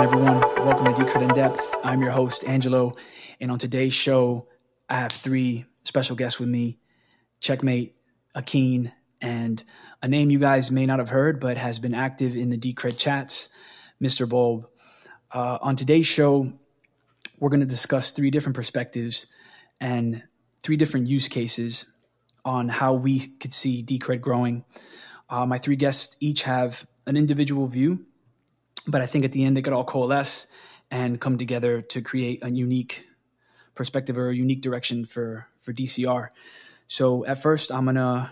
everyone. Welcome to Decred in Depth. I'm your host, Angelo, and on today's show, I have three special guests with me, Checkmate, Akin, and a name you guys may not have heard, but has been active in the Decred chats, Mr. Bulb. On today's show, we're going to discuss three different perspectives and three different use cases on how we could see Decred growing. My three guests each have an individual view, but I think at the end they could all coalesce and come together to create a unique perspective or a unique direction for DCR. So at first, I'm going to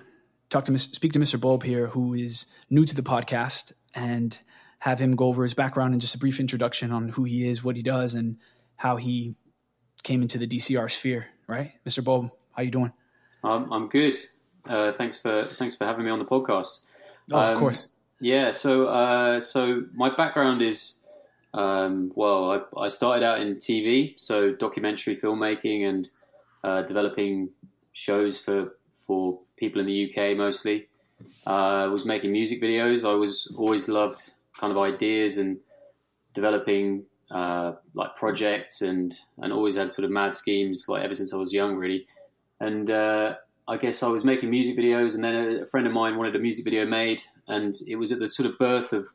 speak to Mr. Bulb here, who is new to the podcast, and have him go over his background and just a brief introduction on who he is, what he does, and how he came into the DCR sphere. Right, Mr. Bulb, how you doing? I'm good. Thanks for having me on the podcast. Oh, of course. Yeah. So my background is I started out in TV, so documentary filmmaking and developing shows for people in the UK mostly. I was making music videos. I was always loved kind of ideas and developing like projects and always had sort of mad schemes like ever since I was young, really. And I guess I was making music videos, and then a friend of mine wanted a music video made, and it was at the sort of birth of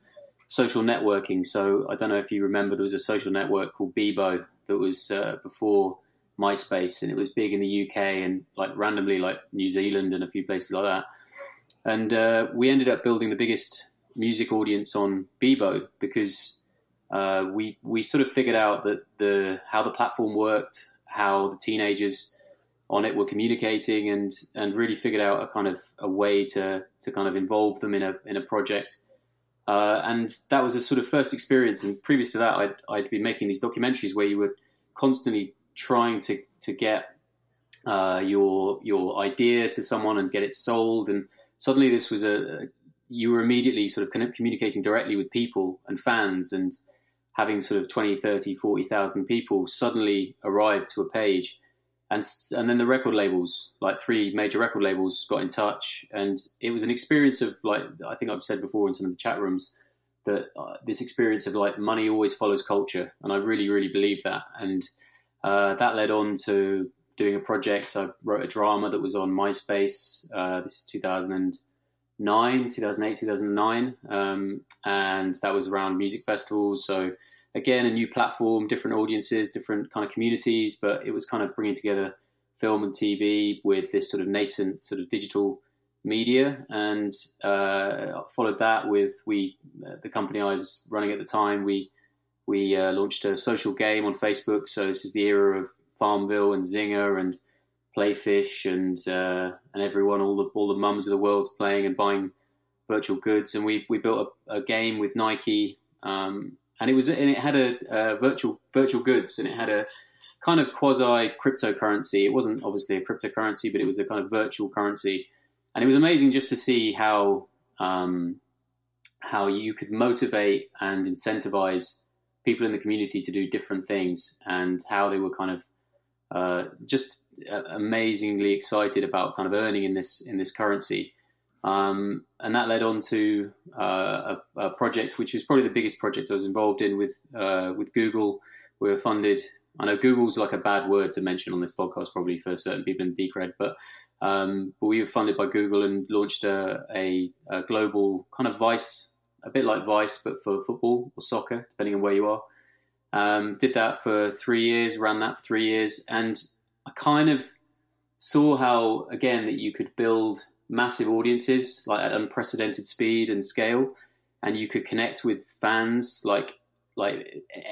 social networking. So I don't know if you remember, there was a social network called Bebo that was before MySpace, and it was big in the UK and like randomly like New Zealand and a few places like that. And we ended up building the biggest music audience on Bebo because we sort of figured out that how the platform worked, how the teenagers on it were communicating, and really figured out a way to kind of involve them in a project. And that was a sort of first experience. And previous to that, I'd been making these documentaries where you were constantly trying to get your idea to someone and get it sold. And suddenly this was you were immediately sort of communicating directly with people and fans, and having sort of 20, 30, 40,000 people suddenly arrive to a page. And then the record labels, like three major record labels, got in touch, and it was an experience of, like, I think I've said before in some of the chat rooms, that this experience of like money always follows culture, and I really, really believe that. And that led on to doing a project. I wrote a drama that was on MySpace. This is 2008, 2009, and that was around music festivals. So again, a new platform, different audiences, different kind of communities, but it was kind of bringing together film and TV with this sort of nascent sort of digital media. And followed that with the company I was running at the time. We launched a social game on Facebook. So this is the era of Farmville and Zynga and Playfish and everyone, all the mums of the world playing and buying virtual goods. And we built a game with Nike. And it had a virtual goods, and it had a kind of quasi cryptocurrency. It wasn't obviously a cryptocurrency, but it was a kind of virtual currency. And it was amazing just to see how you could motivate and incentivize people in the community to do different things, and how they were kind of just amazingly excited about kind of earning in this currency. And that led on to a project which was probably the biggest project I was involved in with Google. We were funded. I know Google's like a bad word to mention on this podcast, probably for certain people in Decred, but we were funded by Google and launched a global kind of Vice, a bit like Vice, but for football or soccer, depending on where you are. Did that for 3 years, ran that for 3 years, and I kind of saw how, again, that you could build massive audiences like at unprecedented speed and scale, and you could connect with fans like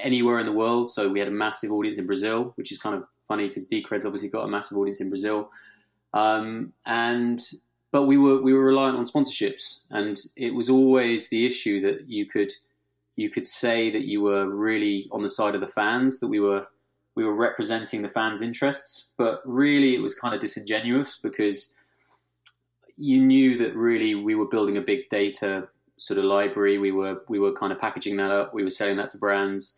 anywhere in the world. So we had a massive audience in Brazil, which is kind of funny because Decred's obviously got a massive audience in Brazil, but we were reliant on sponsorships, and it was always the issue that you could say that you were really on the side of the fans, that we were representing the fans' interests, but really it was kind of disingenuous because you knew that really we were building a big data sort of library. We were kind of packaging that up. We were selling that to brands,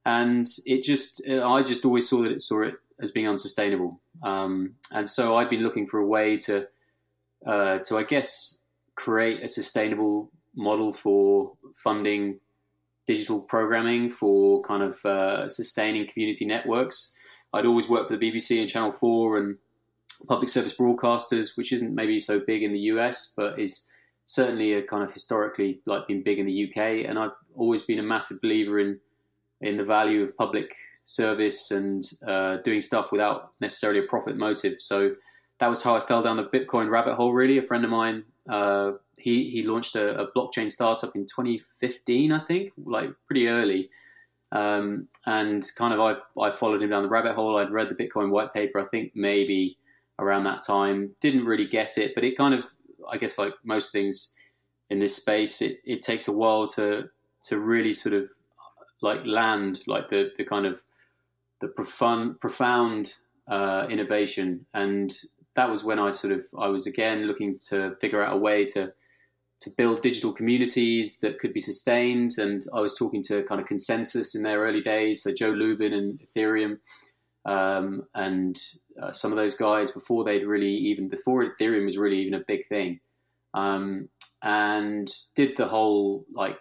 and I just always saw it as being unsustainable. And so I'd been looking for a way to I guess create a sustainable model for funding digital programming for kind of sustaining community networks. I'd always worked for the BBC and Channel 4 and public service broadcasters, which isn't maybe so big in the US, but is certainly a kind of historically like been big in the UK. And I've always been a massive believer in the value of public service and doing stuff without necessarily a profit motive. So that was how I fell down the Bitcoin rabbit hole, really. A friend of mine, he launched a blockchain startup in 2015, I think, like pretty early. And kind of I followed him down the rabbit hole. I'd read the Bitcoin white paper, I think maybe around that time. Didn't really get it, but it kind of, I guess like most things in this space, it takes a while to really sort of like land like the kind of the profound innovation. And that was when I was again looking to figure out a way to build digital communities that could be sustained. And I was talking to kind of Consensus in their early days, so Joe Lubin and Ethereum, and some of those guys before Ethereum was really even a big thing, and did the whole like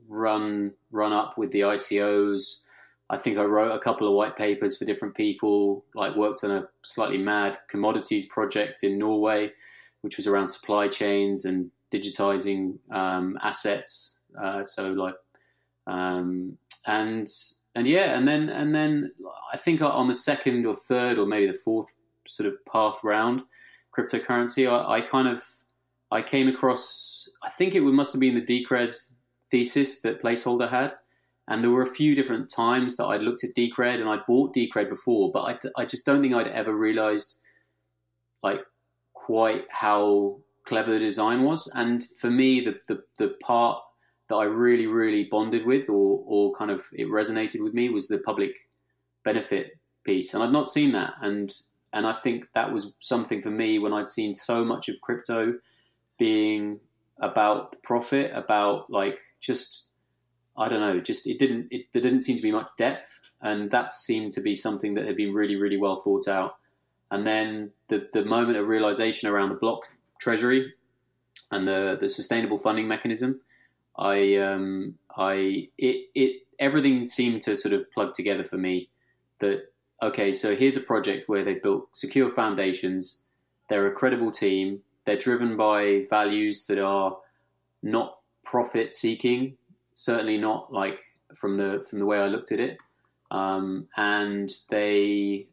run up with the ICOs. I think I wrote a couple of white papers for different people, like worked on a slightly mad commodities project in Norway, which was around supply chains and digitizing assets. And then I think on the second or third or maybe the fourth sort of path round cryptocurrency, I came across, I think it must have been the Decred thesis that Placeholder had. And there were a few different times that I'd looked at Decred, and I'd bought Decred before, but I just don't think I'd ever realized like quite how clever the design was. And for me, the part that I really, really bonded with or kind of it resonated with me was the public benefit piece. And I'd not seen that. And I think that was something for me when I'd seen so much of crypto being about profit, about like just, I don't know, just there didn't seem to be much depth. And that seemed to be something that had been really, really well thought out. And then the moment of realization around the block treasury and the sustainable funding mechanism, everything seemed to sort of plug together for me that, okay, so here's a project where they've built secure foundations. They're a credible team. They're driven by values that are not profit seeking, certainly not like from the way I looked at it. And they'd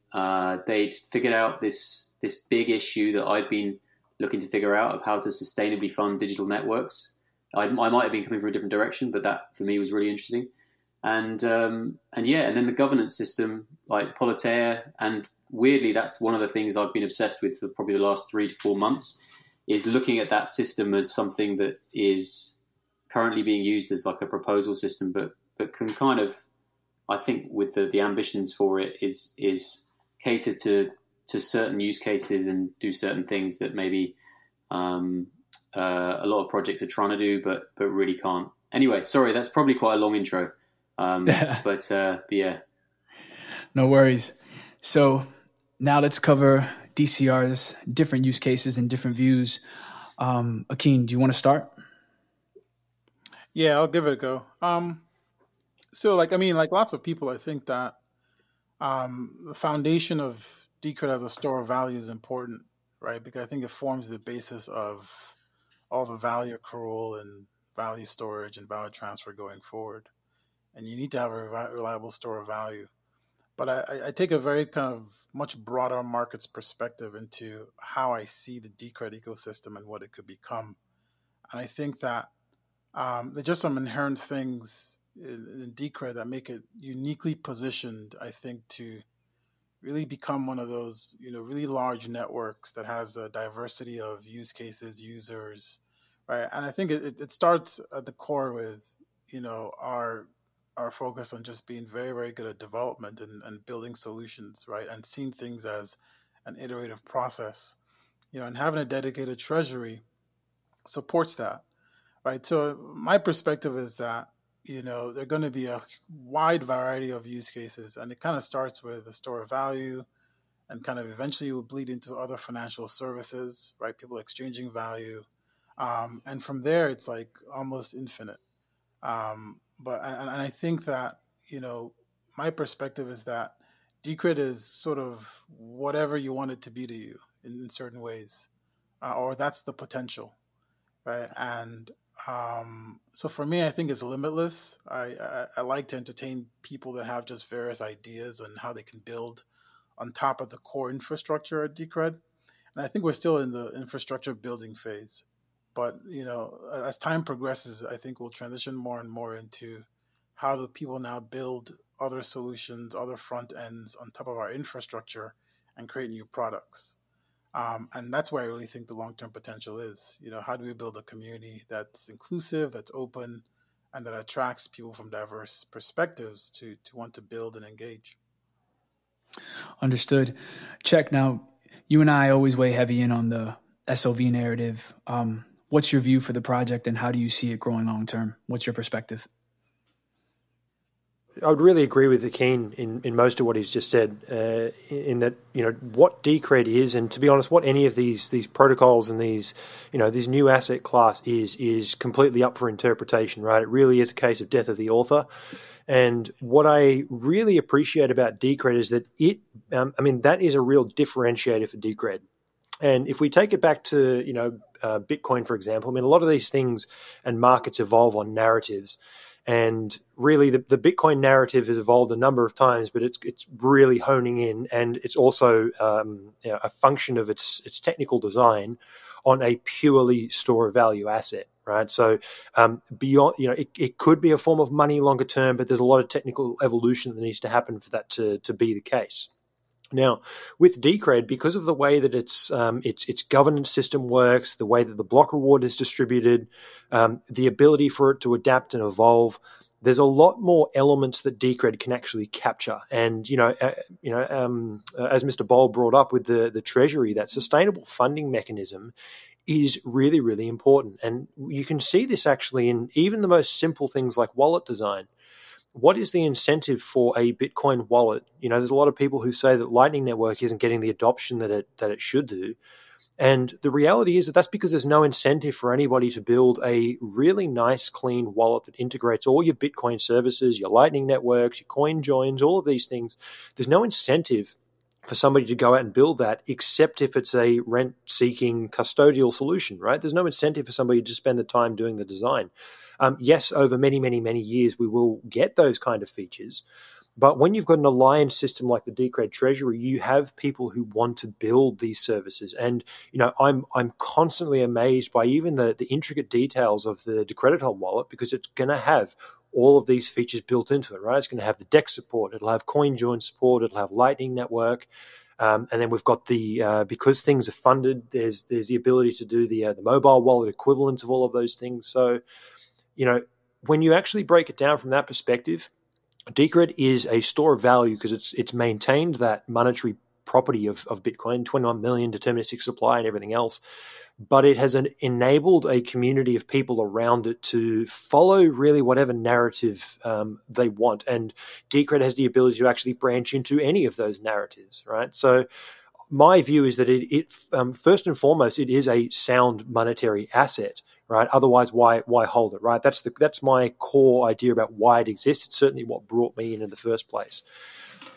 figured out this big issue that I'd been looking to figure out of how to sustainably fund digital networks. I might have been coming from a different direction, but that for me was really interesting. And then the governance system, like Politeia, and weirdly, that's one of the things I've been obsessed with for probably the last 3 to 4 months, is looking at that system as something that is currently being used as like a proposal system, but can kind of, I think with the ambitions for it is cater to certain use cases and do certain things that maybe a lot of projects are trying to do, but really can't. Anyway, sorry, that's probably quite a long intro. But yeah. No worries. So now let's cover DCR's different use cases and different views. Akin, do you want to start? Yeah, I'll give it a go. So like lots of people, I think that the foundation of Decred as a store of value is important, right? Because I think it forms the basis of all the value accrual and value storage and value transfer going forward. And you need to have a reliable store of value. But I take a very kind of much broader markets perspective into how I see the Decred ecosystem and what it could become. And I think that there's just some inherent things in Decred that make it uniquely positioned, I think, to really become one of those, really large networks that has a diversity of use cases, users, right? And I think it starts at the core with, our focus on just being very, very good at development and building solutions, right? And seeing things as an iterative process, and having a dedicated treasury supports that, right? So my perspective is that, there are going to be a wide variety of use cases, and it kind of starts with the store of value and kind of eventually will bleed into other financial services, right? People exchanging value. And from there, it's like almost infinite. But and I think that, my perspective is that Decred is sort of whatever you want it to be to you in certain ways, or that's the potential, right? And so for me, I think it's limitless. I like to entertain people that have just various ideas on how they can build on top of the core infrastructure at Decred. And I think we're still in the infrastructure building phase. But as time progresses, I think we'll transition more and more into how do people now build other solutions, other front ends on top of our infrastructure and create new products. And that's where I really think the long-term potential is. How do we build a community that's inclusive, that's open, and that attracts people from diverse perspectives to want to build and engage? Understood. Check. Now, you and I always weigh heavy in on the SOV narrative. What's your view for the project, and how do you see it growing long term? What's your perspective? I would really agree with Akin in most of what he's just said, in that, what Decred is, and to be honest, what any of these protocols and these new asset class is completely up for interpretation, right? It really is a case of death of the author. And what I really appreciate about Decred is that that is a real differentiator for Decred. And if we take it back to, Bitcoin, for example, a lot of these things and markets evolve on narratives. And really, the Bitcoin narrative has evolved a number of times, but it's really honing in, and it's also a function of its technical design on a purely store of value asset, right? So beyond, it could be a form of money longer term, but there's a lot of technical evolution that needs to happen for that to be the case. Now, with Decred, because of the way that its governance system works, the way that the block reward is distributed, the ability for it to adapt and evolve, there's a lot more elements that Decred can actually capture. And as Mr. Boll brought up with the Treasury, that sustainable funding mechanism is really, really important. And you can see this actually in even the most simple things like wallet design. What is the incentive for a Bitcoin wallet? There's a lot of people who say that Lightning Network isn't getting the adoption that it should do. And the reality is that that's because there's no incentive for anybody to build a really nice, clean wallet that integrates all your Bitcoin services, your Lightning Networks, your coin joins, all of these things. There's no incentive for somebody to go out and build that, except if it's a rent-seeking custodial solution, right? There's no incentive for somebody to spend the time doing the design. Yes, over many, many, many years, we will get those kind of features. But when you've got an alliance system like the Decred Treasury, you have people who want to build these services. And, I'm constantly amazed by even the intricate details of the Decred Home wallet, because it's going to have all of these features built into it, right? It's going to have the DEX support. It'll have coin join support. It'll have Lightning Network. And then we've got because things are funded, there's the ability to do the mobile wallet equivalent of all of those things. So, when you actually break it down from that perspective, Decred is a store of value because it's maintained that monetary property of Bitcoin, 21 million deterministic supply and everything else. But it has enabled a community of people around it to follow really whatever narrative they want. And Decred has the ability to actually branch into any of those narratives, right? So my view is that it first and foremost, it is a sound monetary asset, right? Otherwise, why hold it, right? That's my core idea about why it exists. It's certainly what brought me in the first place.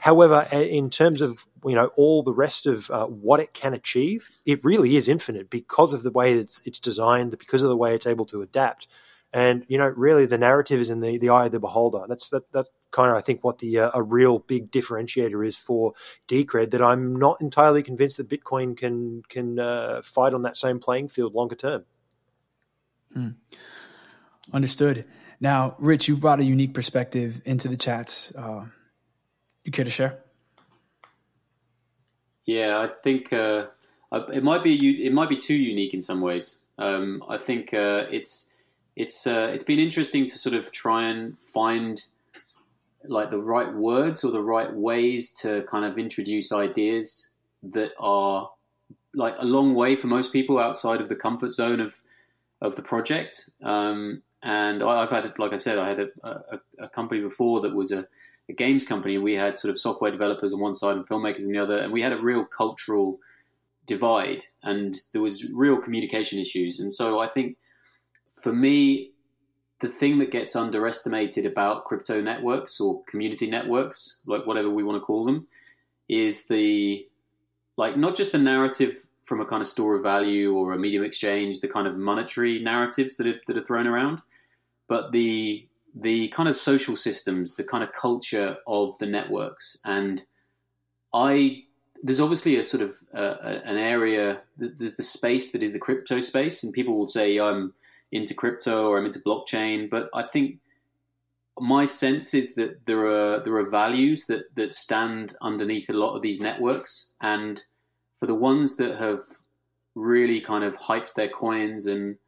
However, in terms of all the rest of what it can achieve, it really is infinite because of the way it's designed, because of the way it's able to adapt. And really, the narrative is in the eye of the beholder. That's kind of, I think, what a real big differentiator is for Decred. That I'm not entirely convinced that Bitcoin can fight on that same playing field longer term. Understood. Now, Rich, you've brought a unique perspective into the chats. You care to share? Yeah, I think it might be too unique in some ways. I think it's been interesting to sort of try and find like the right words or the right ways to kind of introduce ideas that are like a long way for most people outside of the comfort zone of the project. And I've had, like I said, I had a company before that was a games company, and we had sort of software developers on one side and filmmakers on the other, and we had a real cultural divide, and there was real communication issues. And so I think for me, the thing that gets underestimated about crypto networks or community networks, like whatever we want to call them, is not just the narrative from a kind of store of value or a medium exchange, the kind of monetary narratives that are thrown around, but the kind of social systems, the kind of culture of the networks. And there's obviously a sort of an area, there's the space that is the crypto space, and people will say I'm into crypto or I'm into blockchain, but I think my sense is that there are values that stand underneath a lot of these networks, and for the ones that have really kind of hyped their coins and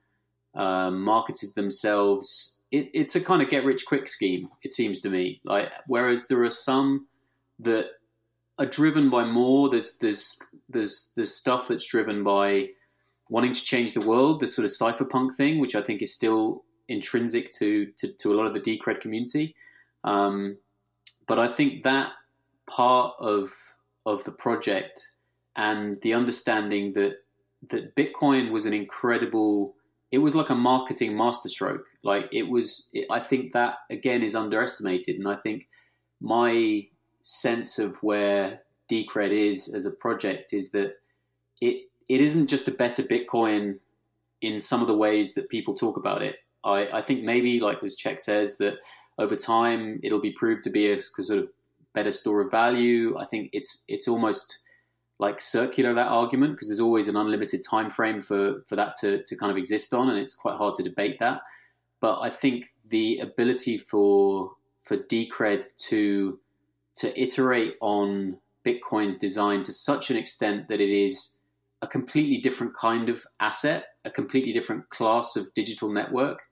marketed themselves, it's a kind of get rich quick scheme, it seems to me. Like, whereas there are some that are driven by more. There's stuff that's driven by wanting to change the world, this sort of cypherpunk thing, which I think is still intrinsic to a lot of the Decred community. But I think that part of the project and the understanding that Bitcoin was it was like a marketing masterstroke. Like I think that again is underestimated. And I think my sense of where Decred is as a project is that it isn't just a better Bitcoin in some of the ways that people talk about it. I think maybe, like as Check says, that over time it'll be proved to be a sort of better store of value. I think it's almost like circular, that argument, because there's always an unlimited time frame for that to kind of exist on, and it's quite hard to debate that. But I think the ability for Decred to iterate on Bitcoin's design to such an extent that it is a completely different kind of asset, a completely different class of digital network.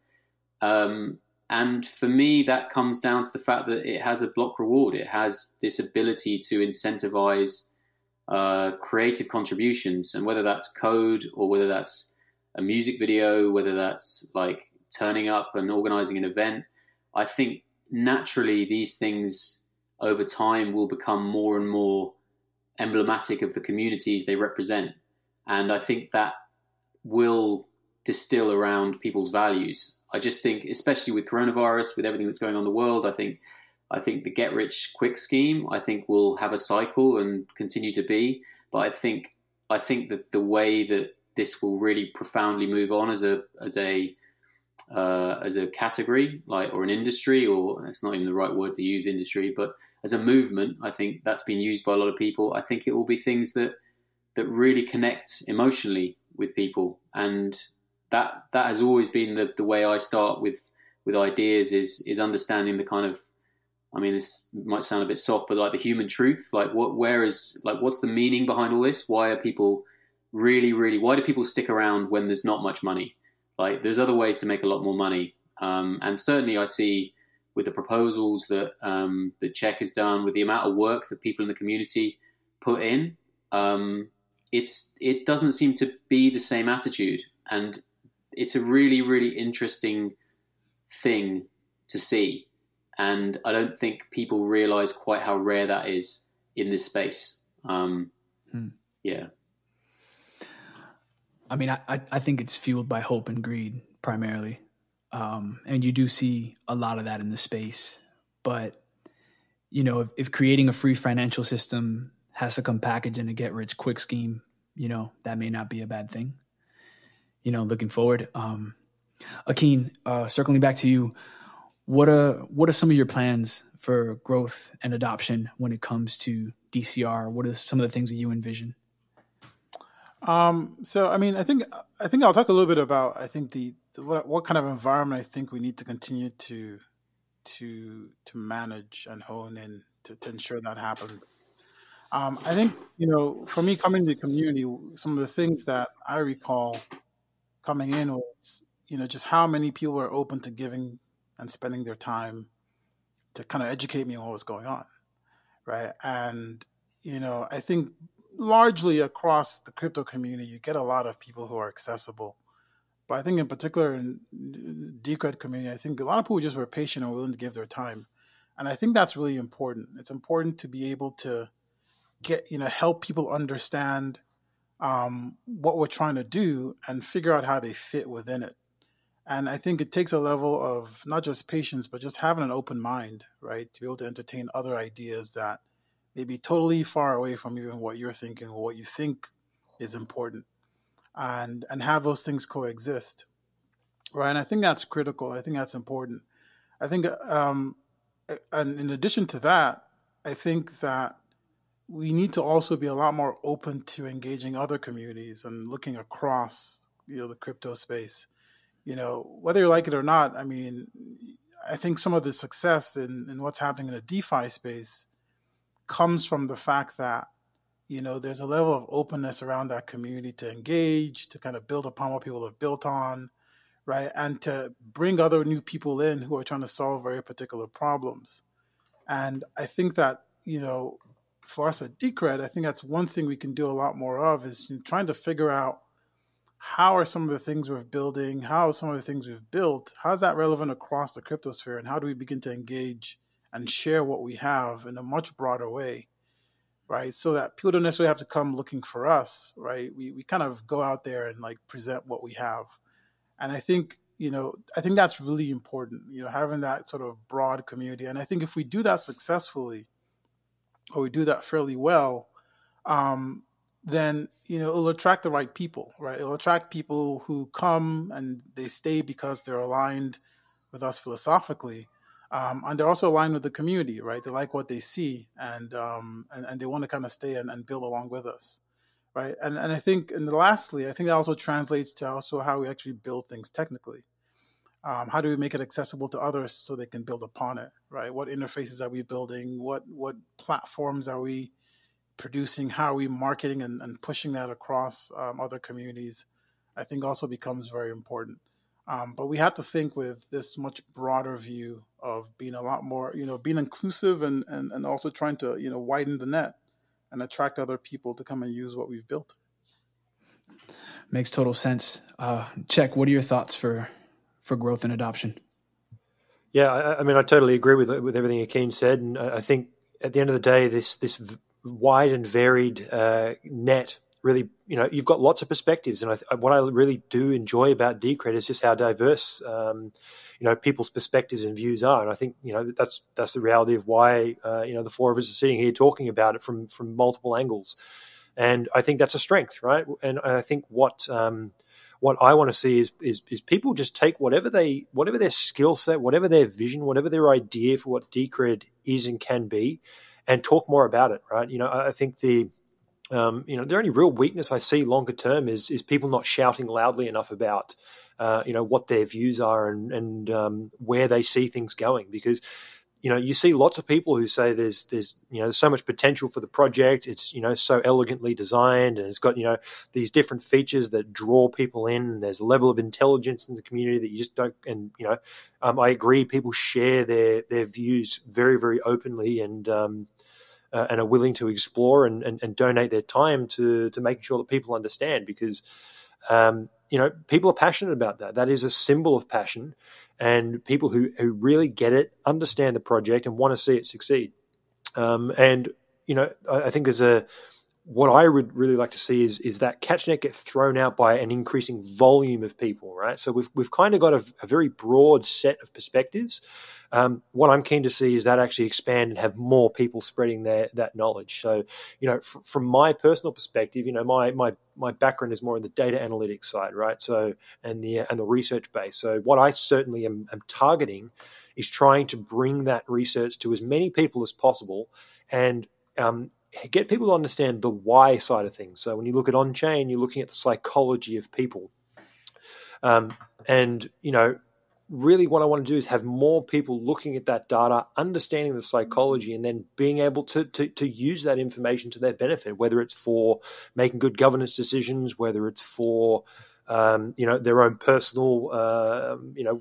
And for me, that comes down to the fact that it has a block reward. It has this ability to incentivize creative contributions, and whether that's code or whether that's a music video, whether that's like turning up and organizing an event, I think naturally these things over time will become more and more emblematic of the communities they represent. And I think that will distill around people's values. I just think, especially with coronavirus, with everything that's going on in the world, I think the get rich quick scheme, I think, will have a cycle and continue to be. But I think that the way that this will really profoundly move on as a category, like, or an industry, or it's not even the right word to use, industry, but as a movement, I think that's been used by a lot of people. I think it will be things that really connect emotionally with people, and that has always been the way I start with ideas is understanding the kind of, I mean, this might sound a bit soft, but like the human truth, like what's the meaning behind all this? Why are people why do people stick around when there's not much money? Like, there's other ways to make a lot more money. And certainly I see with the proposals that Check has done, with the amount of work that people in the community put in, it doesn't seem to be the same attitude. And it's a really, really interesting thing to see. And I don't think people realize quite how rare that is in this space. Yeah. I mean, I think it's fueled by hope and greed primarily. And you do see a lot of that in the space. But, you know, if creating a free financial system has to come packaged in a get rich quick scheme, you know, that may not be a bad thing. You know, looking forward. Akin, circling back to you, what are some of your plans for growth and adoption when it comes to DCR? What are some of the things that you envision? So, I mean, I think I'll talk a little bit about, I think what kind of environment I think we need to continue to manage and hone in to ensure that happens. I think, you know, for me coming to the community, some of the things that I recall coming in was, you know, just how many people were open to giving and spending their time to kind of educate me on what was going on, right? And, you know, I think largely across the crypto community, you get a lot of people who are accessible. But I think in particular in Decred community, I think a lot of people just were patient and willing to give their time. And I think that's really important. It's important to be able to help people understand what we're trying to do and figure out how they fit within it. And I think it takes a level of not just patience, but just having an open mind, right? To be able to entertain other ideas that may be totally far away from even what you're thinking or what you think is important, and have those things coexist, right? And I think that's critical. I think that's important. I think, and in addition to that, I think that we need to also be a lot more open to engaging other communities and looking across, the crypto space. Whether you like it or not, I mean, I think some of the success in what's happening in the DeFi space comes from the fact that, there's a level of openness around that community to engage, to kind of build upon what people have built on, right? And to bring other new people in who are trying to solve very particular problems. And I think that, for us at Decred, I think that's one thing we can do a lot more of is trying to figure out how are some of the things we're building, how are some of the things we've built, how is that relevant across the cryptosphere, and how do we begin to engage and share what we have in a much broader way, right? So that people don't necessarily have to come looking for us, right? We kind of go out there and like present what we have. And I think, I think that's really important, having that sort of broad community. And I think if we do that successfully, or we do that fairly well, then, it'll attract the right people, right? It'll attract people who come and they stay because they're aligned with us philosophically. And they're also aligned with the community, right? They like what they see, and they want to kind of stay and build along with us, right? And I think, and lastly, I think that also translates to also how we actually build things technically. How do we make it accessible to others so they can build upon it, right? What interfaces are we building? What platforms are we producing? How are we marketing and pushing that across other communities? I think also becomes very important. But we have to think with this much broader view of being a lot more, being inclusive and also trying to, widen the net and attract other people to come and use what we've built. Makes total sense. Check, what are your thoughts for growth and adoption? Yeah, I mean, I totally agree with everything Akin said, and I think at the end of the day, this wide and varied net really, you've got lots of perspectives, and what I really do enjoy about Decred is just how diverse, people's perspectives and views are, and I think that's the reality of why the four of us are sitting here talking about it from multiple angles, and I think that's a strength, right? And I think what I want to see is people just take whatever their skill set, whatever their vision, whatever their idea for what Decred is and can be, and talk more about it, right? I think the only real weakness I see longer term is people not shouting loudly enough about what their views are and where they see things going, because you see lots of people who say there's so much potential for the project. It's so elegantly designed, and it's got these different features that draw people in. And there's a level of intelligence in the community that you just don't. And I agree, people share their views very, very openly and are willing to explore and donate their time to making sure that people understand, because people are passionate about that. That is a symbol of passion. And people who really get it, understand the project, and want to see it succeed. I think what I would really like to see is that CatchNet get thrown out by an increasing volume of people, right? So we've kind of got a very broad set of perspectives. What I'm keen to see is that actually expand and have more people spreading that knowledge. So, from my personal perspective, my background is more in the data analytics side, right? So, and the research base. So, what I certainly am targeting is trying to bring that research to as many people as possible, and get people to understand the why side of things. So, when you look at on-chain, you're looking at the psychology of people, really what I want to do is have more people looking at that data, understanding the psychology, and then being able to use that information to their benefit, whether it's for making good governance decisions, whether it's for their own personal,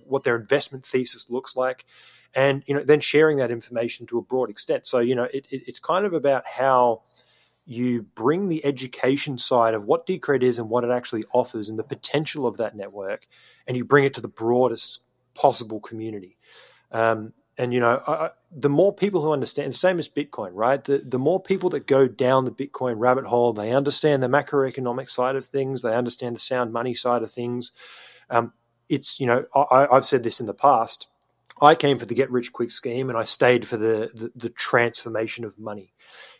what their investment thesis looks like, and then sharing that information to a broad extent. So it's kind of about how you bring the education side of what Decred is and what it actually offers and the potential of that network, and you bring it to the broadest possible community. The more people who understand, the same as Bitcoin, right? The more people that go down the Bitcoin rabbit hole, they understand the macroeconomic side of things, they understand the sound money side of things. it's, I've said this in the past. I came for the get rich quick scheme, and I stayed for the transformation of money.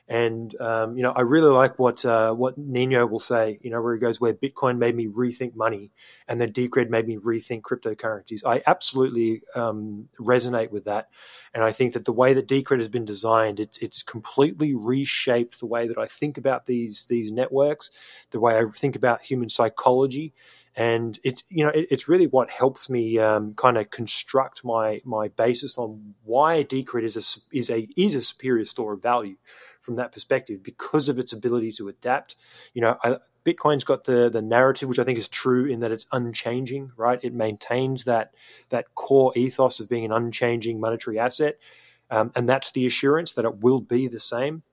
And I really like what Nino will say, where he goes, where Bitcoin made me rethink money, and then Decred made me rethink cryptocurrencies. I absolutely resonate with that, and I think that the way that Decred has been designed, it's completely reshaped the way that I think about these networks, the way I think about human psychology. And it's really what helps me kind of construct my basis on why Decred is a superior store of value from that perspective, because of its ability to adapt. Bitcoin's got the narrative, which I think is true in that it's unchanging, right? It maintains that core ethos of being an unchanging monetary asset, and that's the assurance that it will be the same.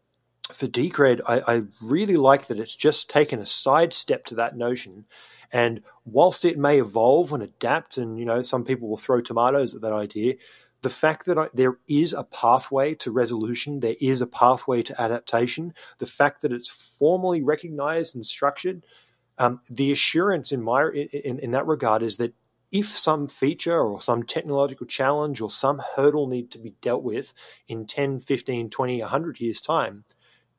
For Decred, I really like that it's just taken a sidestep to that notion. And whilst it may evolve and adapt, and some people will throw tomatoes at that idea, the fact that there is a pathway to resolution, there is a pathway to adaptation, the fact that it's formally recognized and structured, the assurance in that regard is that if some feature or some technological challenge or some hurdle need to be dealt with in 10, 15, 20, 100 years' time,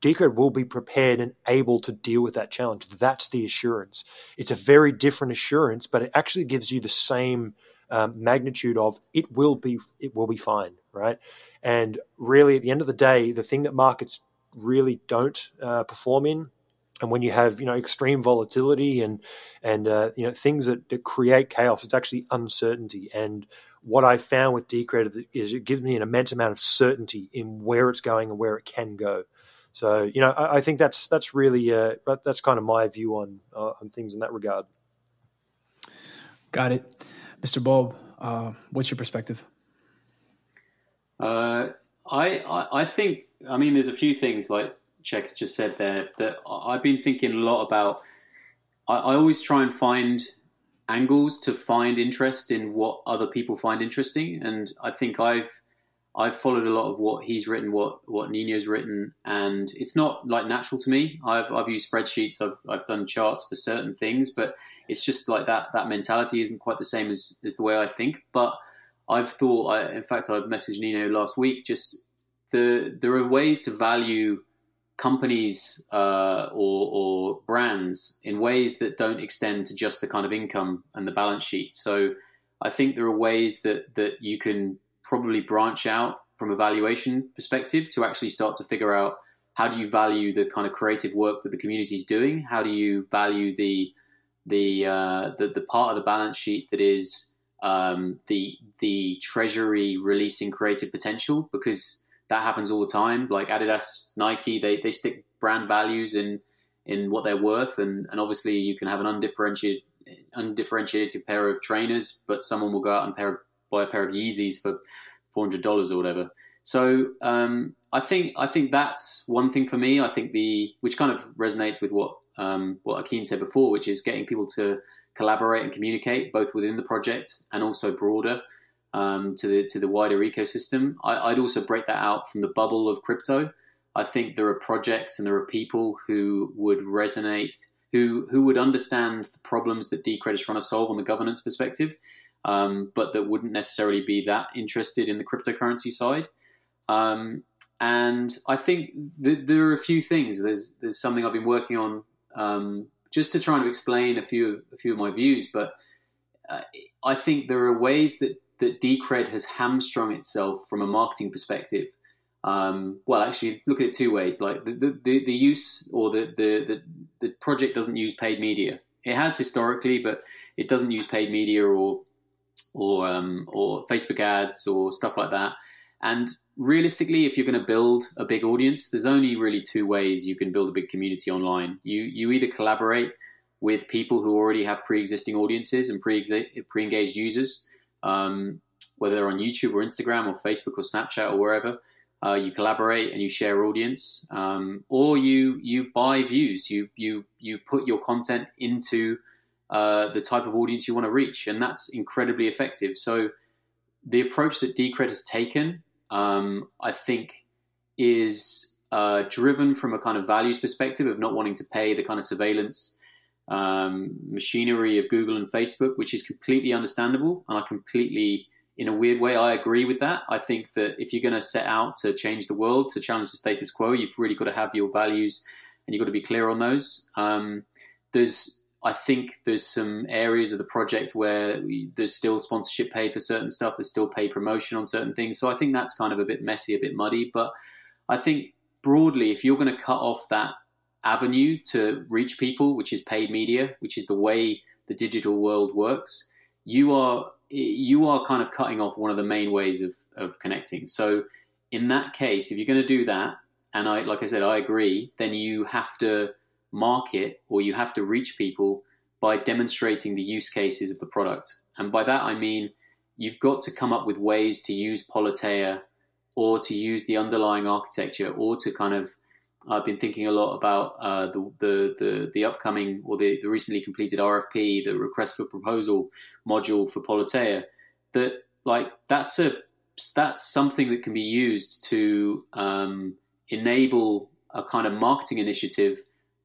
Decred will be prepared and able to deal with that challenge. That's the assurance. It's a very different assurance, but it actually gives you the same magnitude of it will be fine, right? And really, at the end of the day, the thing that markets really don't perform in, and when you have extreme volatility and things that create chaos, it's actually uncertainty. And what I found with Decred is it gives me an immense amount of certainty in where it's going and where it can go. So, I think that's really that's kind of my view on things in that regard. Got it. Mr. Bob, what's your perspective? I think, there's a few things like Check just said there that I've been thinking a lot about. I always try and find angles to find interest in what other people find interesting. And I think I've followed a lot of what he's written, what Nino's written, and it's not like natural to me. I've used spreadsheets, I've done charts for certain things, but it's just like that mentality isn't quite the same as the way I think. But I've thought, in fact, I messaged Nino last week, just there are ways to value companies or brands in ways that don't extend to just the kind of income and the balance sheet. So I think there are ways that you can probably branch out from a valuation perspective to actually start to figure out, how do you value the kind of creative work that the community is doing? How do you value the part of the balance sheet that is the treasury releasing creative potential? Because that happens all the time. Like Adidas, Nike, they stick brand values in what they're worth, and obviously you can have an undifferentiated pair of trainers, but someone will go out and buy a pair of Yeezys for $400 or whatever. So I think that's one thing for me. I think which kind of resonates with what Akin said before, which is getting people to collaborate and communicate both within the project and also broader to the wider ecosystem. I'd also break that out from the bubble of crypto. I think there are projects and there are people who would resonate, who would understand the problems that Decred is trying to solve on the governance perspective, but that wouldn't necessarily be that interested in the cryptocurrency side. And I think there are a few things. There's something I've been working on just to try and explain a few of my views. But I think there are ways that Decred has hamstrung itself from a marketing perspective. Well, actually, look at it two ways. Like the use, or the project doesn't use paid media. It has historically, but it doesn't use paid media or Facebook ads or stuff like that. And realistically, if you're going to build a big audience, there's only really two ways you can build a big community online. You either collaborate with people who already have pre-existing audiences and pre-engaged users, whether they're on YouTube or Instagram or Facebook or Snapchat or wherever. You collaborate and you share audience, or you buy views. You put your content into the type of audience you want to reach, and that's incredibly effective. So the approach that Decred has taken, I think, is driven from a kind of values perspective of not wanting to pay the kind of surveillance machinery of Google and Facebook, which is completely understandable. And I completely, in a weird way, I agree with that. I think that if you're going to set out to change the world, to challenge the status quo, you've really got to have your values and you've got to be clear on those. I think there's some areas of the project where there's still sponsorship paid for certain stuff. There's still paid promotion on certain things. So I think that's kind of a bit messy, a bit muddy. But I think broadly, if you're going to cut off that avenue to reach people, which is paid media, which is the way the digital world works, you are kind of cutting off one of the main ways of connecting. So in that case, if you're going to do that, and like I said, I agree, then you have to market or you have to reach people by demonstrating the use cases of the product. And by that, I mean, you've got to come up with ways to use Politeia or to use the underlying architecture or to kind of, I've been thinking a lot about the upcoming or the recently completed RFP, the request for proposal module for Politeia. That that's something that can be used to enable a kind of marketing initiative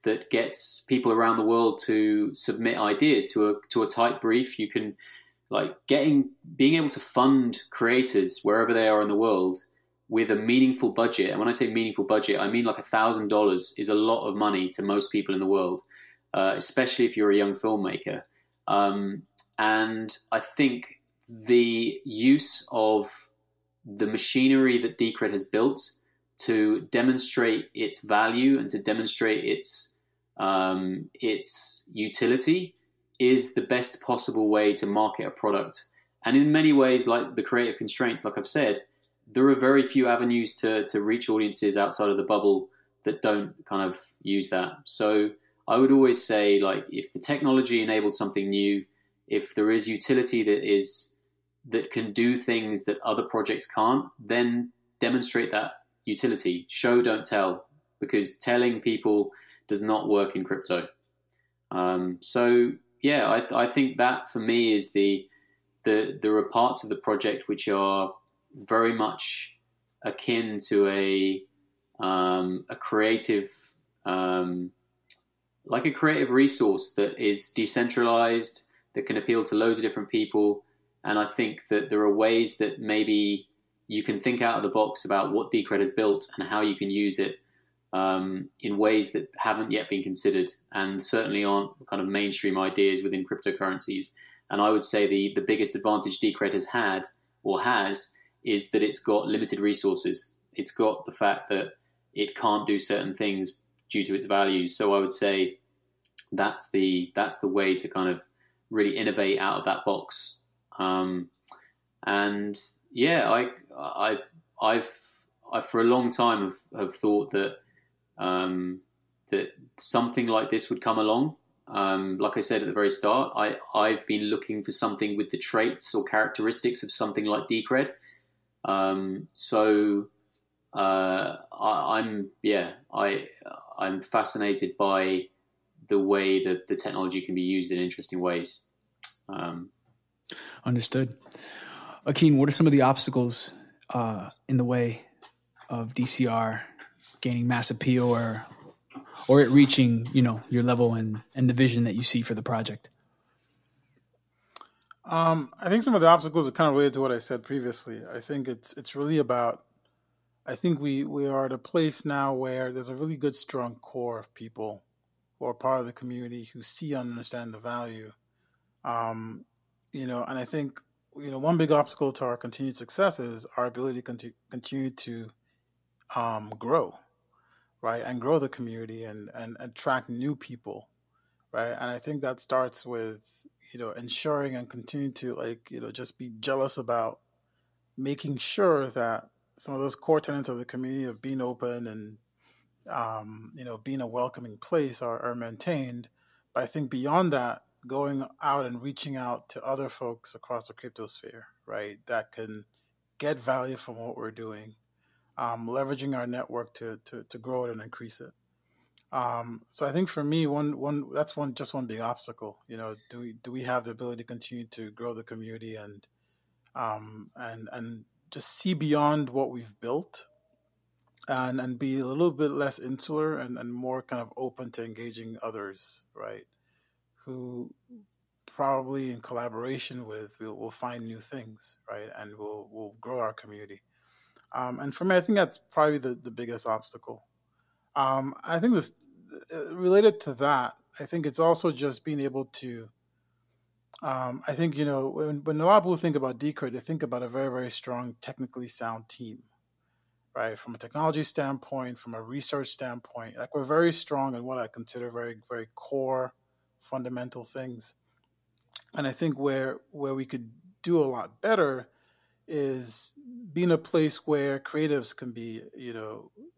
that gets people around the world to submit ideas to a tight brief. You can being able to fund creators wherever they are in the world with a meaningful budget. And when I say meaningful budget, I mean like $1,000 is a lot of money to most people in the world, especially if you're a young filmmaker. And I think the use of the machinery that Decred has built to demonstrate its value and to demonstrate its utility is the best possible way to market a product. And in many ways, like the creative constraints, like I've said, there are very few avenues to reach audiences outside of the bubble that don't kind of use that. So I would always say, like, if the technology enables something new, if there is utility that can do things that other projects can't, then demonstrate that utility. Show, don't tell, because telling people does not work in crypto. So yeah, I think that for me is there are parts of the project which are very much akin to a creative, like a creative resource that is decentralized, that can appeal to loads of different people. And I think that there are ways that maybe you can think out of the box about what Decred has built and how you can use it in ways that haven't yet been considered and certainly aren't kind of mainstream ideas within cryptocurrencies. And I would say the biggest advantage Decred has had or has is that it's got limited resources. It's got the fact that it can't do certain things due to its values. So I would say that's the way to kind of really innovate out of that box. And yeah, I've for a long time have thought that that something like this would come along. Like I said at the very start, I've been looking for something with the traits or characteristics of something like Decred. I'm fascinated by the way that the technology can be used in interesting ways. Understood. Akin, what are some of the obstacles in the way of DCR gaining mass appeal or it reaching, your level and the vision that you see for the project? I think some of the obstacles are kind of related to what I said previously. I think it's really about, I think we are at a place now where there's a really good, strong core of people who are part of the community who see and understand the value. And I think, one big obstacle to our continued success is our ability to continue to grow, right? And grow the community and attract new people, right? And I think that starts with, ensuring and continue to just be jealous about making sure that some of those core tenets of the community of being open and, being a welcoming place are maintained. But I think beyond that, going out and reaching out to other folks across the crypto sphere, right, that can get value from what we're doing, leveraging our network to grow it and increase it. So I think for me, that's one big obstacle. Do we have the ability to continue to grow the community and just see beyond what we've built and be a little bit less insular and more kind of open to engaging others, right? who probably in collaboration with we'll find new things, right? And we'll grow our community. And for me, I think that's probably the biggest obstacle. I think this related to that. I think it's also just being able to. I think when a lot of people think about Decred, they think about a very very strong, technically sound team, right? From a technology standpoint, from a research standpoint, like we're very strong in what I consider very very core, fundamental things. And I think where we could do a lot better is being a place where creatives can be,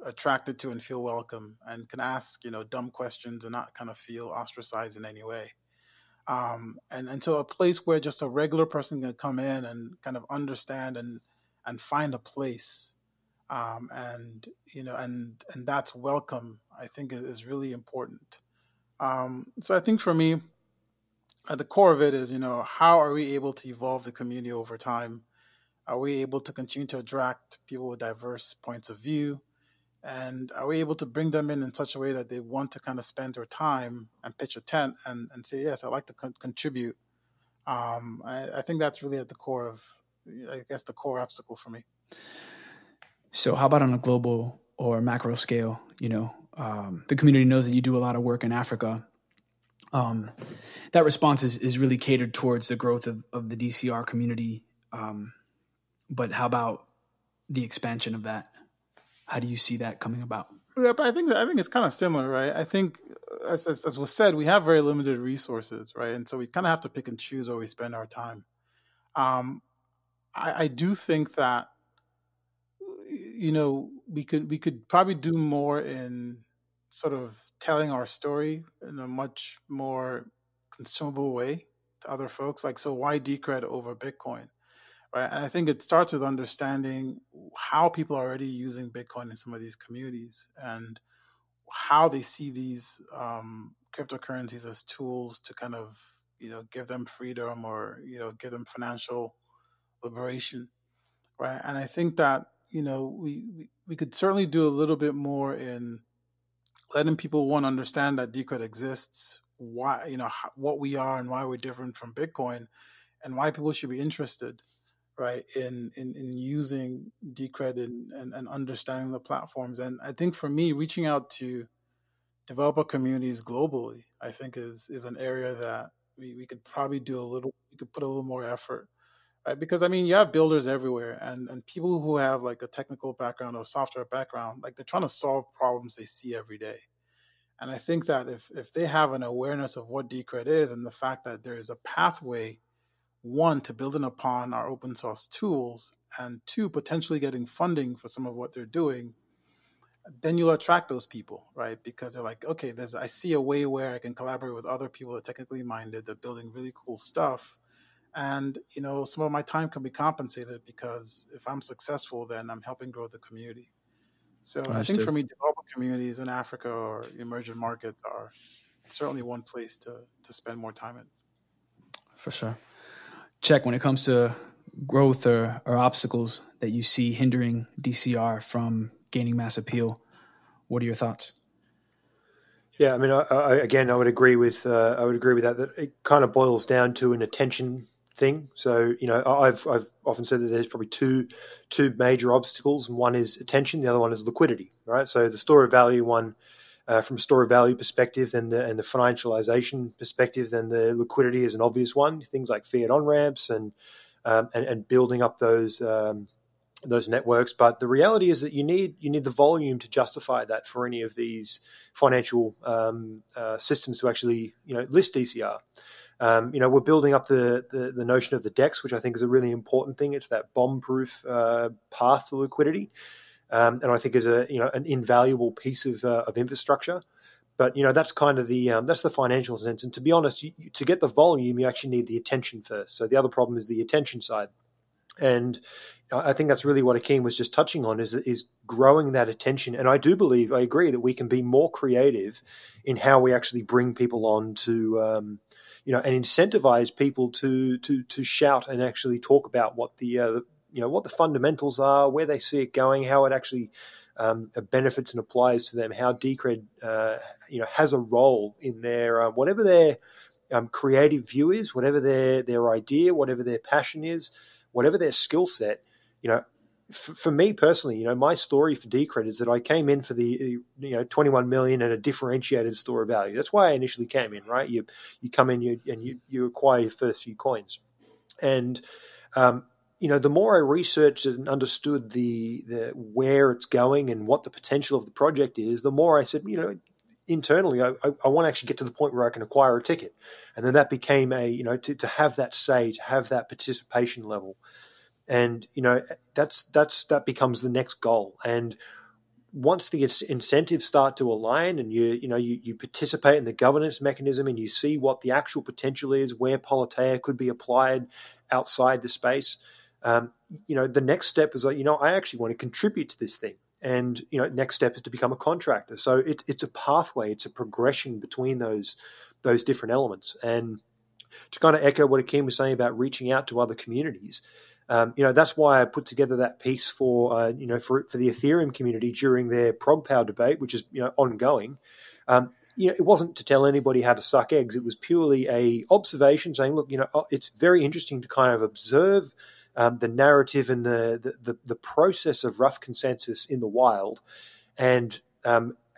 attracted to and feel welcome and can ask, dumb questions and not kind of feel ostracized in any way. And so a place where just a regular person can come in and kind of understand and find a place. And that's welcome, I think is really important. So I think for me, at the core of it is, how are we able to evolve the community over time? Are we able to continue to attract people with diverse points of view? And are we able to bring them in such a way that they want to kind of spend their time and pitch a tent and say, yes, I'd like to contribute? I think that's really at the core of, I guess, the core obstacle for me. So how about on a global or macro scale? The community knows that you do a lot of work in Africa. That response is really catered towards the growth of the DCR community. But how about the expansion of that? How do you see that coming about? Yeah, but I think it's kind of similar, right? I think, as was said, we have very limited resources, right? And so we kind of have to pick and choose where we spend our time. I do think that we could probably do more in sort of telling our story in a much more consumable way to other folks. Like, so why Decred over Bitcoin? Right. And I think it starts with understanding how people are already using Bitcoin in some of these communities and how they see these cryptocurrencies as tools to kind of, give them freedom or, give them financial liberation. Right. And I think that, we could certainly do a little bit more in letting people, one, understand that Decred exists, why, what we are and why we're different from Bitcoin, and why people should be interested, right, in using Decred and understanding the platforms. And I think for me, reaching out to developer communities globally, I think is an area that we could probably we could put a little more effort, right? Because you have builders everywhere and people who have like a technical background or software background, like they're trying to solve problems they see every day. And I think that if they have an awareness of what Decred is and the fact that there is a pathway, one, to building upon our open source tools, and two, potentially getting funding for some of what they're doing, then you'll attract those people, right? Because they're like, okay, I see a way where I can collaborate with other people that are technically minded, they're building really cool stuff. And, some of my time can be compensated because if I'm successful, then I'm helping grow the community. So Understood. I think for me, developer communities in Africa or emerging markets are certainly one place to spend more time in. For sure. Check, when it comes to growth or obstacles that you see hindering DCR from gaining mass appeal, what are your thoughts? Yeah, I would agree with that it kind of boils down to an attention thing. So, I've often said that there's probably two major obstacles, and one is attention, the other one is liquidity, right? So the store of value one, from a store of value perspective, and the financialization perspective, then the liquidity is an obvious one. Things like fiat on ramps and building up those networks. But the reality is that you need the volume to justify that for any of these financial systems to actually list DCR. We're building up the notion of the DEX, which I think is a really important thing. It's that bomb-proof path to liquidity. And I think is an invaluable piece of infrastructure, but that's kind of that's the financial sense. And to be honest, to get the volume, you actually need the attention first. So the other problem is the attention side, and I think that's really what Akin was just touching on is growing that attention. And I agree that we can be more creative in how we actually bring people on to and incentivize people to shout and actually talk about what what the fundamentals are, where they see it going, how it actually benefits and applies to them, how Decred has a role in their whatever creative view is, whatever their idea, whatever their passion is, whatever their skill set, for me personally, my story for Decred is that I came in for the 21 million and a differentiated store of value. That's why I initially came in, right? You come in and you acquire your first few coins, and the more I researched and understood the where it's going and what the potential of the project is, the more I said, internally, I want to actually get to the point where I can acquire a ticket, and then that became to have that say, to have that participation level. And that becomes the next goal. And once the incentives start to align, and you participate in the governance mechanism, and you see what the actual potential is, where Politeia could be applied outside the space, the next step is I actually want to contribute to this thing. And next step is to become a contractor. So it's a pathway, it's a progression between those different elements. And to kind of echo what Akin was saying about reaching out to other communities. That's why I put together that piece for the Ethereum community during their ProgPower debate, which is ongoing. It wasn't to tell anybody how to suck eggs. It was purely a observation saying, look, it's very interesting to kind of observe the narrative and the process of rough consensus in the wild, and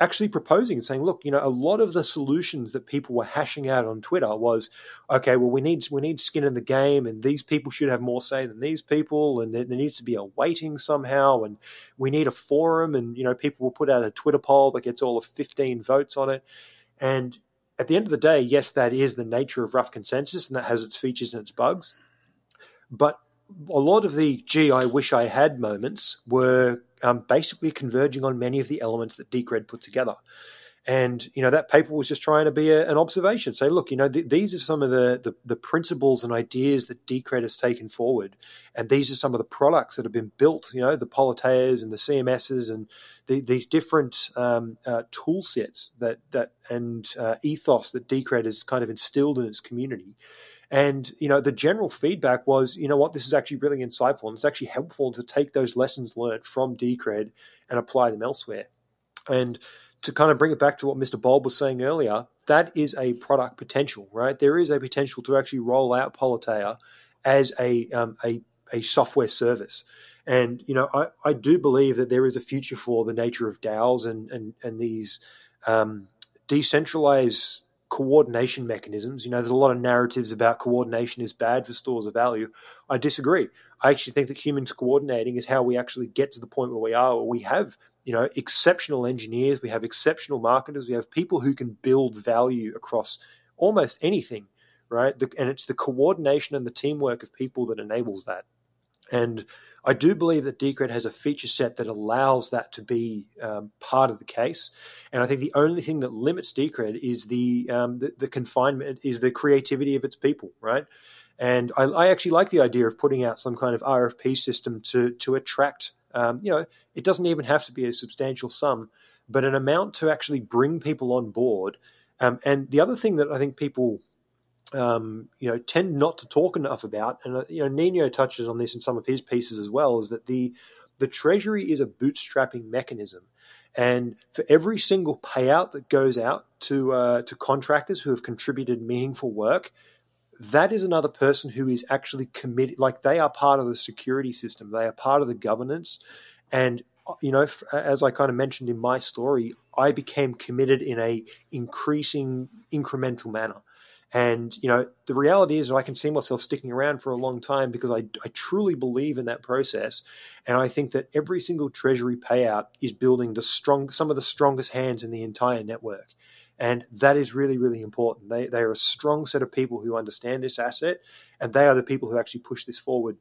actually proposing and saying, look, a lot of the solutions that people were hashing out on Twitter was, okay, well, we need skin in the game, and these people should have more say than these people, and there needs to be a weighting somehow, and we need a forum, and people will put out a Twitter poll that gets all of 15 votes on it. And at the end of the day, yes, that is the nature of rough consensus, and that has its features and its bugs. But a lot of the gee, I wish I had moments were basically converging on many of the elements that Decred put together. And, that paper was just trying to be an observation. Say, look, these are some of the principles and ideas that Decred has taken forward. And these are some of the products that have been built, the Politeias and the CMSs and these different tool sets and ethos that Decred has kind of instilled in its community. And, the general feedback was, this is actually really insightful, and it's actually helpful to take those lessons learned from Decred and apply them elsewhere. And to kind of bring it back to what Mr. Bulb was saying earlier, that is a product potential, right? There is a potential to actually roll out Politeia as a software service. And, I do believe that there is a future for the nature of DAOs and these decentralized coordination mechanisms. There's a lot of narratives about coordination is bad for stores of value. I disagree. I actually think that humans coordinating is how we actually get to the point where we are, where we have, exceptional engineers, we have exceptional marketers, we have people who can build value across almost anything, right? And it's the coordination and the teamwork of people that enables that. And I do believe that Decred has a feature set that allows that to be part of the case. And I think the only thing that limits Decred is the confinement, is the creativity of its people, right? And I actually like the idea of putting out some kind of RFP system to attract, it doesn't even have to be a substantial sum, but an amount to actually bring people on board. And the other thing that I think people tend not to talk enough about, and Nino touches on this in some of his pieces as well, is that the Treasury is a bootstrapping mechanism, and for every single payout that goes out to contractors who have contributed meaningful work, that is another person who is actually committed. Like, they are part of the security system, they are part of the governance, and as I kind of mentioned in my story, I became committed in a increasing incremental manner. And, the reality is that I can see myself sticking around for a long time because I truly believe in that process. And I think that every single Treasury payout is building some of the strongest hands in the entire network. And that is really, really important. They are a strong set of people who understand this asset, and they are the people who actually push this forward.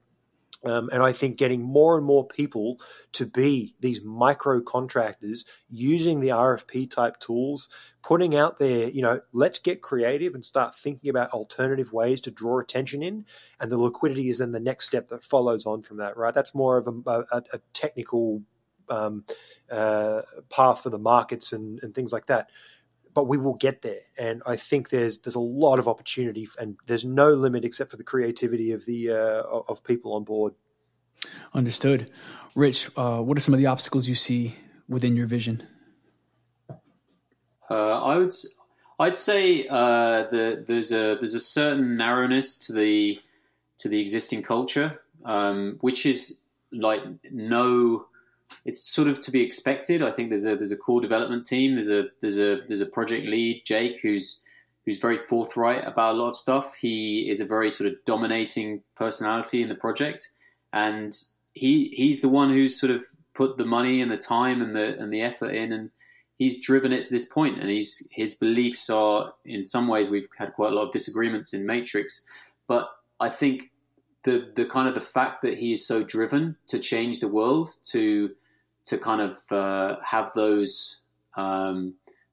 And I think getting more and more people to be these micro contractors using the RFP type tools, putting out there, let's get creative and start thinking about alternative ways to draw attention in. And the liquidity is then the next step that follows on from that, right? That's more of a technical path for the markets and things like that. But we will get there, and I think there's a lot of opportunity, and there's no limit except for the creativity of the of people on board. Understood. Rich, what are some of the obstacles you see within your vision? I I'd say there's a certain narrowness to the existing culture, which is like it's sort of to be expected. I think there's a core development team. There's a project lead, Jake, who's very forthright about a lot of stuff. He is a very sort of dominating personality in the project, and he's the one who's sort of put the money and the time and the effort in, and he's driven it to this point. And his beliefs are, in some ways, we've had quite a lot of disagreements in Matrix, but I think the kind of the fact that he is so driven to change the world, to kind of have those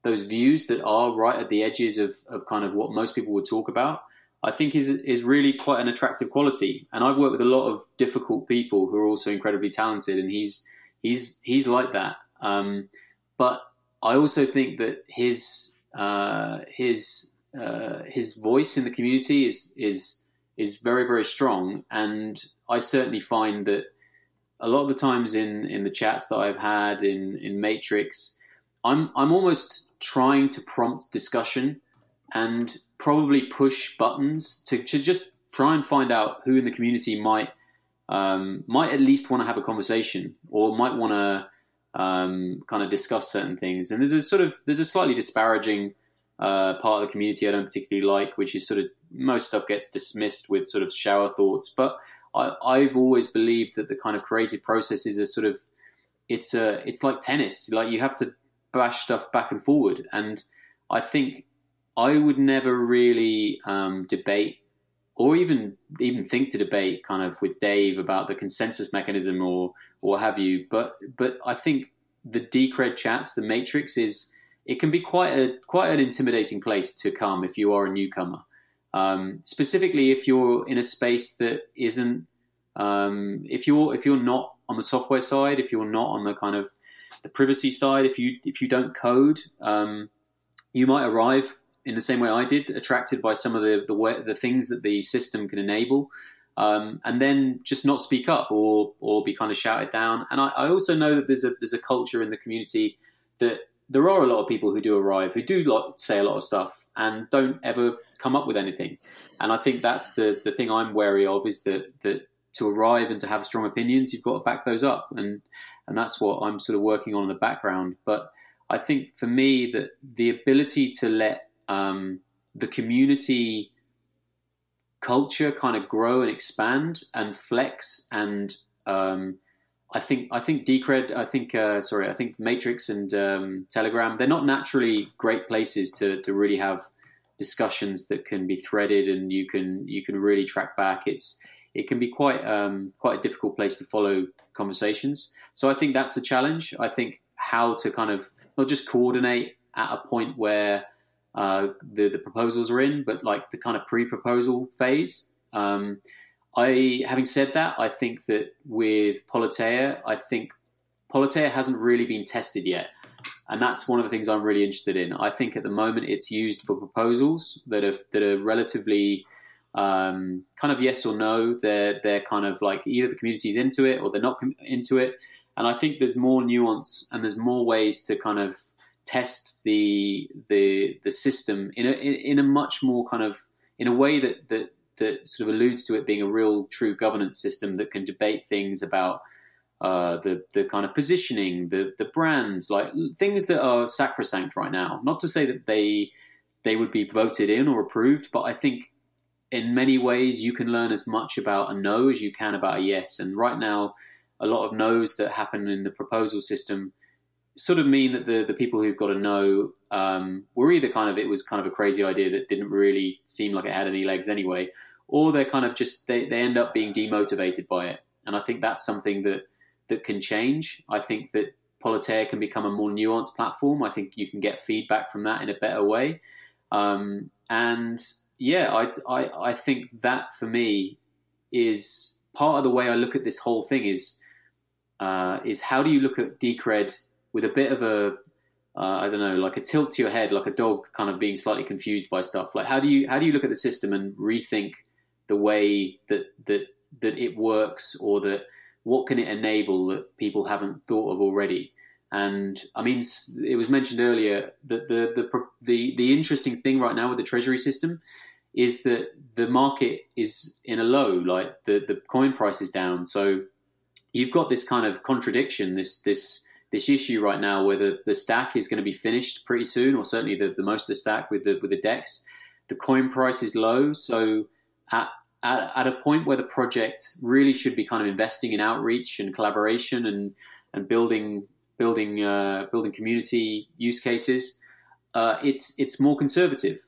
views that are right at the edges of kind of what most people would talk about, I think is really quite an attractive quality. And I've worked with a lot of difficult people who are also incredibly talented, and he's like that. But I also think that his voice in the community is very, very strong. And I certainly find that a lot of the times in the chats that I've had in Matrix, I'm almost trying to prompt discussion and probably push buttons to just try and find out who in the community might at least want to have a conversation, or might want to kind of discuss certain things. And there's a slightly disparaging part of the community I don't particularly like, which is sort of most stuff gets dismissed with sort of shower thoughts. But I've always believed that the kind of creative process is a sort of it's like tennis. Like, you have to bash stuff back and forward. And I think I would never really debate, or even think to debate kind of with Dave about the consensus mechanism or what have you. But I think the Decred chats, the Matrix, it can be quite an intimidating place to come if you are a newcomer. Specifically if you're in a space that isn't, if you're not on the software side, if you're not on the kind of the privacy side, if you don't code, you might arrive in the same way I did, attracted by some of the things that the system can enable, and then just not speak up or be kind of shouted down. And I also know that there's a culture in the community that there are a lot of people who do arrive, who do say a lot of stuff and don't ever come up with anything. And I think that's the thing I'm wary of, is that to arrive and to have strong opinions, you've got to back those up. And that's what I'm sort of working on in the background. But I think for me, that the ability to let the community culture kind of grow and expand and flex, and I think Decred, I think Matrix and Telegram, they're not naturally great places to really have discussions that can be threaded and you can really track back. It can be quite a difficult place to follow conversations. So I think that's a challenge. I think how to kind of not just coordinate at a point where the proposals are in, but like the kind of pre-proposal phase. Having said that, I think that with Politeia, hasn't really been tested yet. And that's one of the things I'm really interested in. I think at the moment it's used for proposals that are relatively kind of yes or no. They're kind of like either the community's into it or they're not into it. And I think there's more nuance and there's more ways to kind of test the system in a much more kind of, in a way that sort of alludes to it being a real true governance system that can debate things about the kind of positioning, the brands, like things that are sacrosanct right now. Not to say that they would be voted in or approved, but I think in many ways you can learn as much about a no as you can about a yes. And right now, a lot of no's that happen in the proposal system sort of mean that the people who've got a no were either it was kind of a crazy idea that didn't really seem like it had any legs anyway, or they're kind of just, they end up being demotivated by it. And I think that's something that can change. I think that Politeia can become a more nuanced platform. I think you can get feedback from that in a better way. And yeah, I think that for me is part of the way I look at this whole thing is how do you look at Decred with a bit of a, I don't know, like a tilt to your head, like a dog kind of being slightly confused by stuff. Like how do you look at the system and rethink the way that it works, or that what can it enable that people haven't thought of already? And I mean, it was mentioned earlier that the interesting thing right now with the treasury system is that the market is in a low, like the coin price is down. So you've got this kind of contradiction, this issue right now where the stack is going to be finished pretty soon, or certainly the most of the stack with the DEX. The coin price is low, so at a point where the project really should be kind of investing in outreach and collaboration and building community use cases, it's more conservative.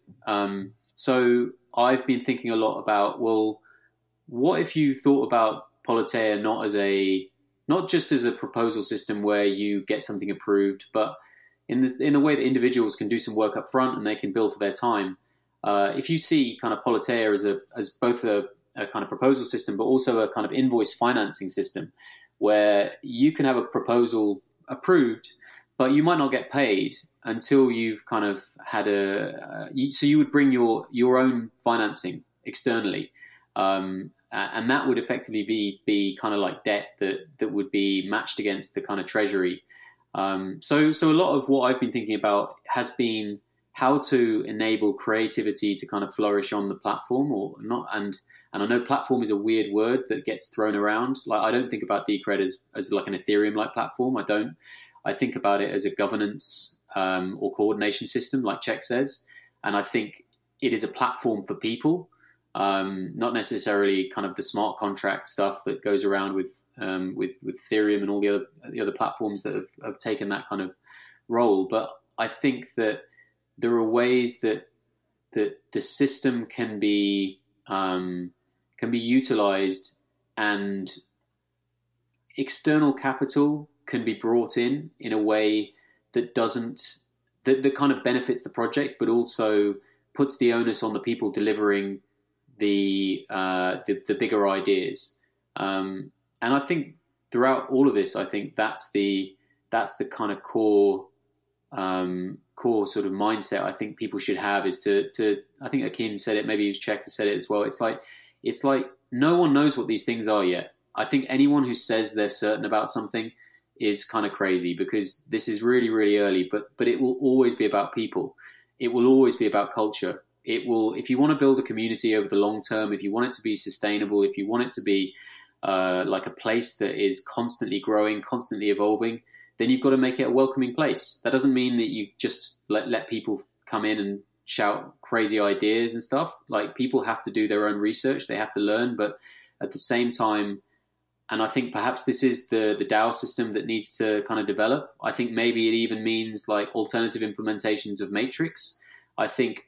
So I've been thinking a lot about, well, what if you thought about Politeia not just as a proposal system where you get something approved, but in the way that individuals can do some work up front and they can bill for their time. If you see kind of Politeia as both a kind of proposal system, but also a kind of invoice financing system, where you can have a proposal approved, but you might not get paid until you've kind of had so you would bring your own financing externally, and that would effectively be kind of like debt that would be matched against the kind of treasury. So a lot of what I've been thinking about has been how to enable creativity to kind of flourish on the platform or not. And I know platform is a weird word that gets thrown around. Like, I don't think about Decred as like an Ethereum-like platform. I think about it as a governance or coordination system, like Check says. And I think it is a platform for people, not necessarily kind of the smart contract stuff that goes around with Ethereum and all the other platforms that have taken that kind of role. But I think that there are ways that the system can be utilized, and external capital can be brought in a way that that kind of benefits the project, but also puts the onus on the people delivering the bigger ideas. And I think throughout all of this, I think that's the kind of core sort of mindset I think people should have, is to I think Akin said it, maybe it was Check who said it as well. It's like no one knows what these things are yet. I think anyone who says they're certain about something is kind of crazy, because this is really, really early, but it will always be about people. It will always be about culture. It will, if you want to build a community over the long term, if you want it to be sustainable, if you want it to be like a place that is constantly growing, constantly evolving, then you've got to make it a welcoming place. That doesn't mean that you just let people come in and shout crazy ideas and stuff. Like, people have to do their own research. They have to learn. But at the same time, and I think perhaps this is the DAO system that needs to kind of develop. I think maybe it even means like alternative implementations of Matrix. I think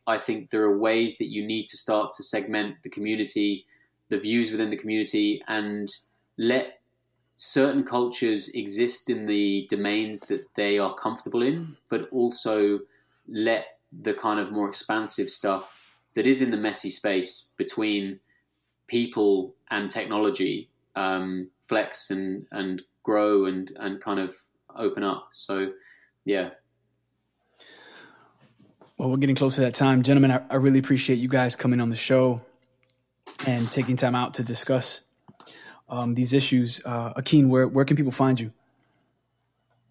there are ways that you need to start to segment the community, the views within the community, and let certain cultures exist in the domains that they are comfortable in, but also let the kind of more expansive stuff that is in the messy space between people and technology flex and grow and kind of open up. So, yeah. Well, we're getting close to that time. Gentlemen, I really appreciate you guys coming on the show and taking time out to discuss these issues. Akin, where can people find you?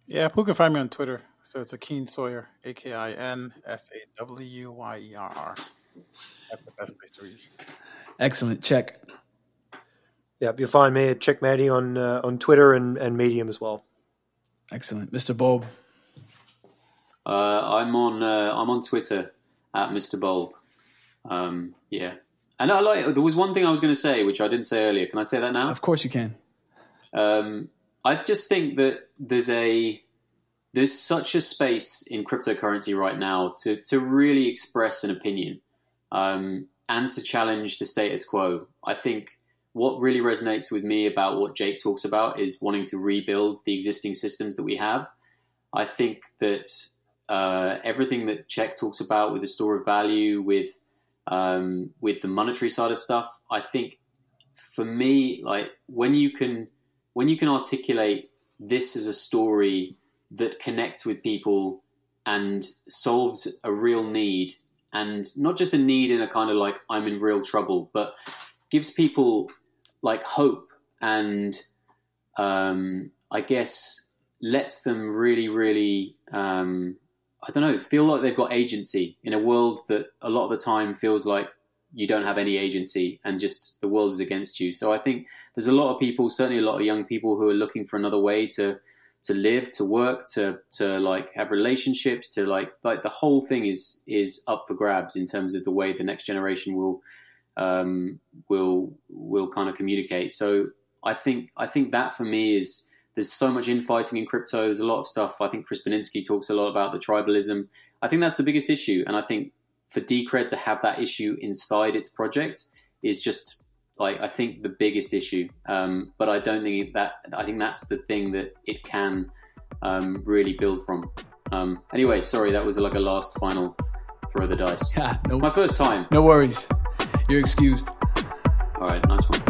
Yeah, people can find me on Twitter. So it's Akin Sawyer, AKINSAWYERR. That's the best place to reach. Excellent. Check. Yeah, you'll find me at Checkmate on Twitter and Medium as well. Excellent. Mr. Bulb. I'm on Twitter at Mr. Bulb. Yeah. And there was one thing I was going to say, which I didn't say earlier. Can I say that now? Of course you can. I just think that there's such a space in cryptocurrency right now to really express an opinion, and to challenge the status quo. I think what really resonates with me about what Jake talks about is wanting to rebuild the existing systems that we have. I think that everything that Check talks about with the store of value, with the monetary side of stuff, I think for me, like when you can articulate this as a story that connects with people and solves a real need, and not just a need in a kind of like I'm in real trouble, but gives people like hope and I guess lets them really, really, I don't know, feel like they've got agency in a world that a lot of the time feels like you don't have any agency and just the world is against you. So I think there's a lot of people, certainly a lot of young people, who are looking for another way to live, to work, to like have relationships, to like the whole thing is up for grabs in terms of the way the next generation will kind of communicate. So I think that for me is, there's so much infighting in crypto. There's a lot of stuff. I think Chris Beninsky talks a lot about the tribalism. I think that's the biggest issue. And I think for Decred to have that issue inside its project is just like, I think the biggest issue. But I don't think I think that's the thing that it can really build from. Anyway, sorry, that was like a last final throw the dice. It's my first time. No worries. You're excused. All right, nice one.